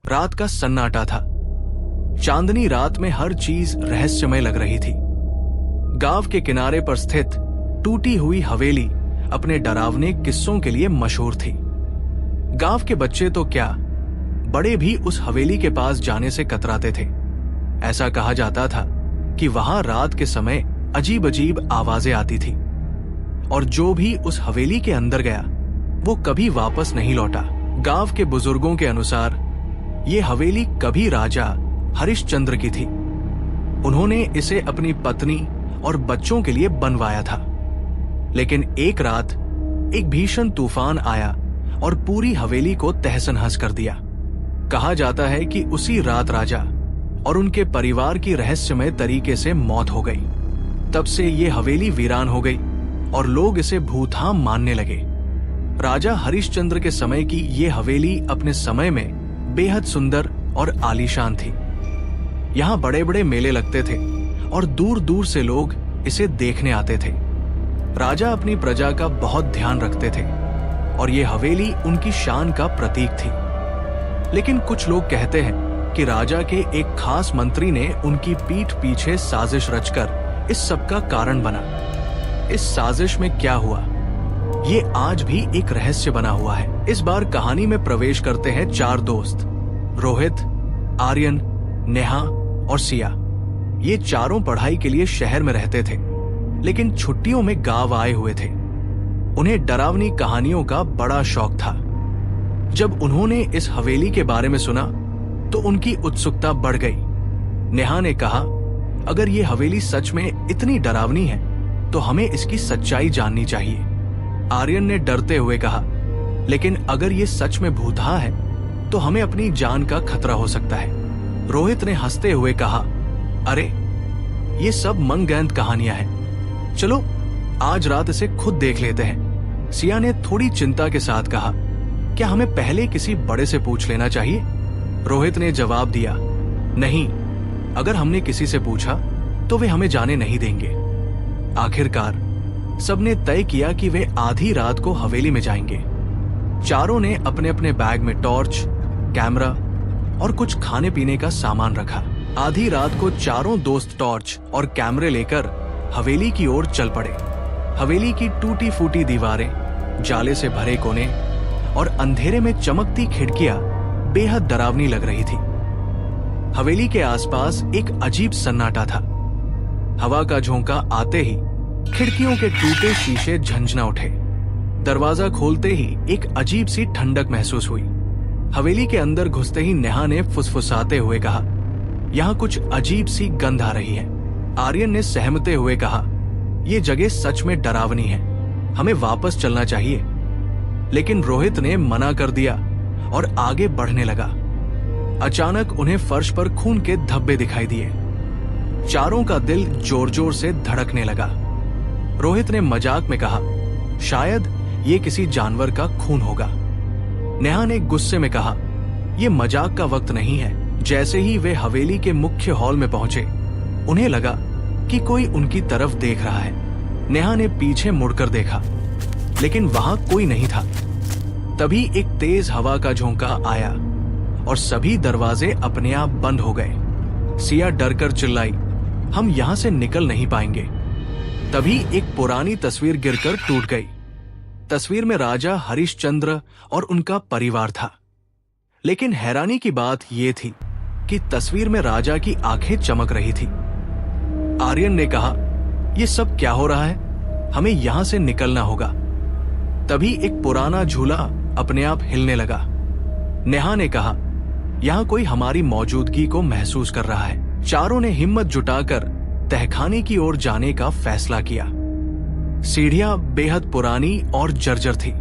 रात का सन्नाटा था। चांदनी रात में हर चीज रहस्यमय लग रही थी। गांव के किनारे पर स्थित टूटी हुई हवेली अपने डरावने किस्सों के लिए मशहूर थी। गांव के बच्चे तो क्या, बड़े भी उस हवेली के पास जाने से कतराते थे। ऐसा कहा जाता था कि वहां रात के समय अजीब अजीब आवाजें आती थी और जो भी उस हवेली के अंदर गया वो कभी वापस नहीं लौटा। गांव के बुजुर्गों के अनुसार ये हवेली कभी राजा हरिश्चंद्र की थी। उन्होंने इसे अपनी पत्नी और बच्चों के लिए बनवाया था। लेकिन एक रात एक भीषण तूफान आया और पूरी हवेली को तहस-नहस कर दिया। कहा जाता है कि उसी रात राजा और उनके परिवार की रहस्यमय तरीके से मौत हो गई। तब से ये हवेली वीरान हो गई और लोग इसे भूतधाम मानने लगे। राजा हरिश्चंद्र के समय की ये हवेली अपने समय में बेहद सुंदर और आलीशान थी। यहाँ बड़े बड़े मेले लगते थे और दूर दूर से लोग इसे देखने आते थे। राजा अपनी प्रजा का बहुत ध्यान रखते थे और ये हवेली उनकी शान का प्रतीक थी। लेकिन कुछ लोग कहते हैं कि राजा के एक खास मंत्री ने उनकी पीठ पीछे साजिश रचकर इस सब का कारण बना। इस साजिश में क्या हुआ, ये आज भी एक रहस्य बना हुआ है। इस बार कहानी में प्रवेश करते हैं चार दोस्त, रोहित, आर्यन, नेहा और सिया। ये चारों पढ़ाई के लिए शहर में रहते थे, लेकिन छुट्टियों में गांव आए हुए थे। उन्हें डरावनी कहानियों का बड़ा शौक था। जब उन्होंने इस हवेली के बारे में सुना तो उनकी उत्सुकता बढ़ गई। नेहा ने कहा, अगर ये हवेली सच में इतनी डरावनी है तो हमें इसकी सच्चाई जाननी चाहिए। आर्यन ने डरते हुए कहा, लेकिन अगर ये सच में भूतहा है तो हमें अपनी जान का खतरा हो सकता है। रोहित ने हंसते हुए कहा, अरे ये सब मनगढ़ंत कहानियां हैं, चलो आज रात इसे खुद देख लेते हैं। सिया ने थोड़ी चिंता के साथ कहा, क्या हमें पहले किसी बड़े से पूछ लेना चाहिए? रोहित ने जवाब दिया, नहीं, अगर हमने किसी से पूछा तो वे हमें जाने नहीं देंगे। आखिरकार सबने तय किया कि वे आधी रात को हवेली में जाएंगे। चारों ने अपने अपने बैग में टॉर्च, कैमरा और कुछ खाने पीने का सामान रखा। आधी रात को चारों दोस्त टॉर्च और कैमरे लेकर हवेली की ओर चल पड़े। हवेली की टूटी फूटी दीवारें, जाले से भरे कोने और अंधेरे में चमकती खिड़कियां बेहद डरावनी लग रही थी। हवेली के आसपास एक अजीब सन्नाटा था। हवा का झोंका आते ही खिड़कियों के टूटे शीशे झंझना उठे। दरवाजा खोलते ही एक अजीब सी ठंडक महसूस हुई। हवेली के अंदर घुसते ही नेहा ने फुसफुसाते हुए कहा, यहाँ कुछ अजीब सी गंध आ रही है। आर्यन ने सहमते हुए कहा, ये जगह सच में डरावनी है, हमें वापस चलना चाहिए। लेकिन रोहित ने मना कर दिया और आगे बढ़ने लगा। अचानक उन्हें फर्श पर खून के धब्बे दिखाई दिए। चारों का दिल जोर जोर से धड़कने लगा। रोहित ने मजाक में कहा, शायद ये किसी जानवर का खून होगा। नेहा ने गुस्से में कहा, यह मजाक का वक्त नहीं है। जैसे ही वे हवेली के मुख्य हॉल में पहुंचे, उन्हें लगा कि कोई उनकी तरफ देख रहा है। नेहा ने पीछे मुड़कर देखा, लेकिन वहां कोई नहीं था। तभी एक तेज हवा का झोंका आया और सभी दरवाजे अपने आप बंद हो गए। सिया डरकर चिल्लाई, हम यहां से निकल नहीं पाएंगे। तभी एक पुरानी तस्वीर गिरकर टूट गई। तस्वीर में राजा हरिश्चंद्र और उनका परिवार था। लेकिन हैरानी की बात यह थी कि तस्वीर में राजा की आंखें चमक रही थी। आर्यन ने कहा, यह सब क्या हो रहा है? हमें यहां से निकलना होगा। तभी एक पुराना झूला अपने आप हिलने लगा। नेहा ने कहा, यहां कोई हमारी मौजूदगी को महसूस कर रहा है। चारों ने हिम्मत जुटाकर तहखाने की ओर जाने का फैसला किया। सीढ़ियां बेहद पुरानी और जर्जर थी।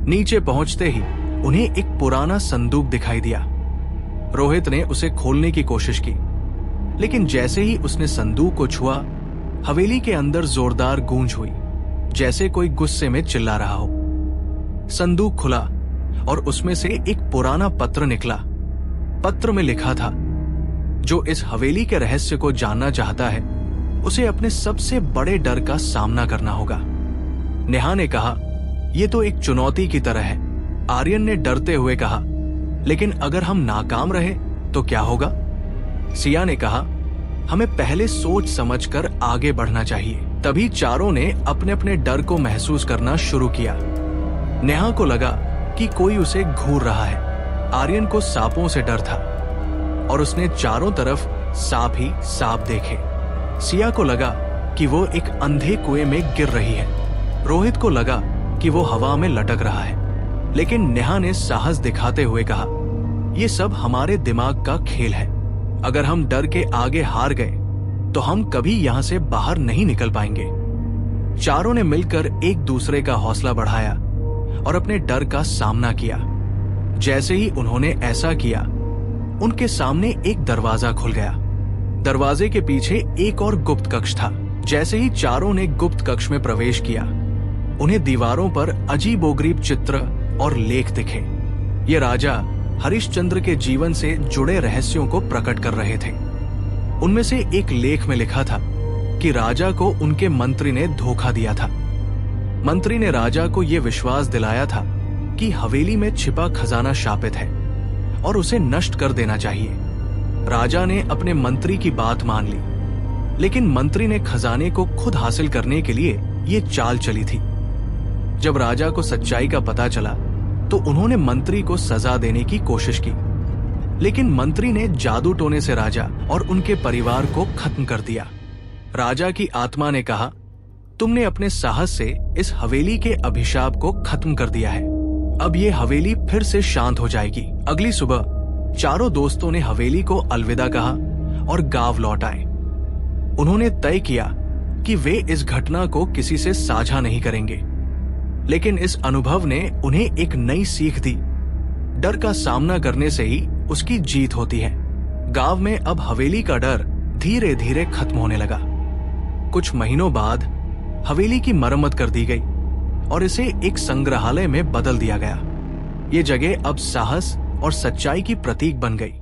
नीचे पहुंचते ही उन्हें एक पुराना संदूक दिखाई दिया। रोहित ने उसे खोलने की कोशिश की, लेकिन जैसे ही उसने संदूक को छुआ, हवेली के अंदर जोरदार गूंज हुई, जैसे कोई गुस्से में चिल्ला रहा हो। संदूक खुला और उसमें से एक पुराना पत्र निकला। पत्र में लिखा था, जो इस हवेली के रहस्य को जानना चाहता है उसे अपने सबसे बड़े डर का सामना करना होगा। नेहा ने कहा, यह तो एक चुनौती की तरह है। आर्यन ने डरते हुए कहा, लेकिन अगर हम नाकाम रहे तो क्या होगा? सिया ने कहा, हमें पहले सोच समझकर आगे बढ़ना चाहिए। तभी चारों ने अपने अपने डर को महसूस करना शुरू किया। नेहा को लगा कि कोई उसे घूर रहा है। आर्यन को सांपों से डर था और उसने चारों तरफ सांप ही सांप देखे। सिया को लगा कि वो एक अंधे कुएं में गिर रही है। रोहित को लगा कि वो हवा में लटक रहा है, लेकिन नेहा ने साहस दिखाते हुए कहा, ये सब हमारे दिमाग का खेल है। अगर हम डर के आगे हार गए तो हम कभी यहां से बाहर नहीं निकल पाएंगे। चारों ने मिलकर एक दूसरे का हौसला बढ़ाया और अपने डर का सामना किया। जैसे ही उन्होंने ऐसा किया, उनके सामने एक दरवाजा खुल गया। दरवाजे के पीछे एक और गुप्त कक्ष था। जैसे ही चारों ने गुप्त कक्ष में प्रवेश किया, उन्हें दीवारों पर अजीबोगरीब चित्र और लेख दिखे। ये राजा हरिश्चंद्र के जीवन से जुड़े रहस्यों को प्रकट कर रहे थे। उनमें से एक लेख में लिखा था कि राजा को उनके मंत्री ने धोखा दिया था। मंत्री ने राजा को यह विश्वास दिलाया था कि हवेली में छिपा खजाना शापित है और उसे नष्ट कर देना चाहिए। राजा ने अपने मंत्री की बात मान ली, लेकिन मंत्री ने खजाने को खुद हासिल करने के लिए ये चाल चली थी। जब राजा को सच्चाई का पता चला तो उन्होंने मंत्री को सजा देने की कोशिश की, लेकिन मंत्री ने जादू टोने से राजा और उनके परिवार को खत्म कर दिया। राजा की आत्मा ने कहा, तुमने अपने साहस से इस हवेली के अभिशाप को खत्म कर दिया है। अब ये हवेली फिर से शांत हो जाएगी। अगली सुबह चारों दोस्तों ने हवेली को अलविदा कहा और गांव लौट आए। उन्होंने तय किया कि वे इस घटना को किसी से साझा नहीं करेंगे, लेकिन इस अनुभव ने उन्हें एक नई सीख दी। डर का सामना करने से ही उसकी जीत होती है। गांव में अब हवेली का डर धीरे धीरे खत्म होने लगा। कुछ महीनों बाद हवेली की मरम्मत कर दी गई और इसे एक संग्रहालय में बदल दिया गया। ये जगह अब साहस और सच्चाई की प्रतीक बन गई।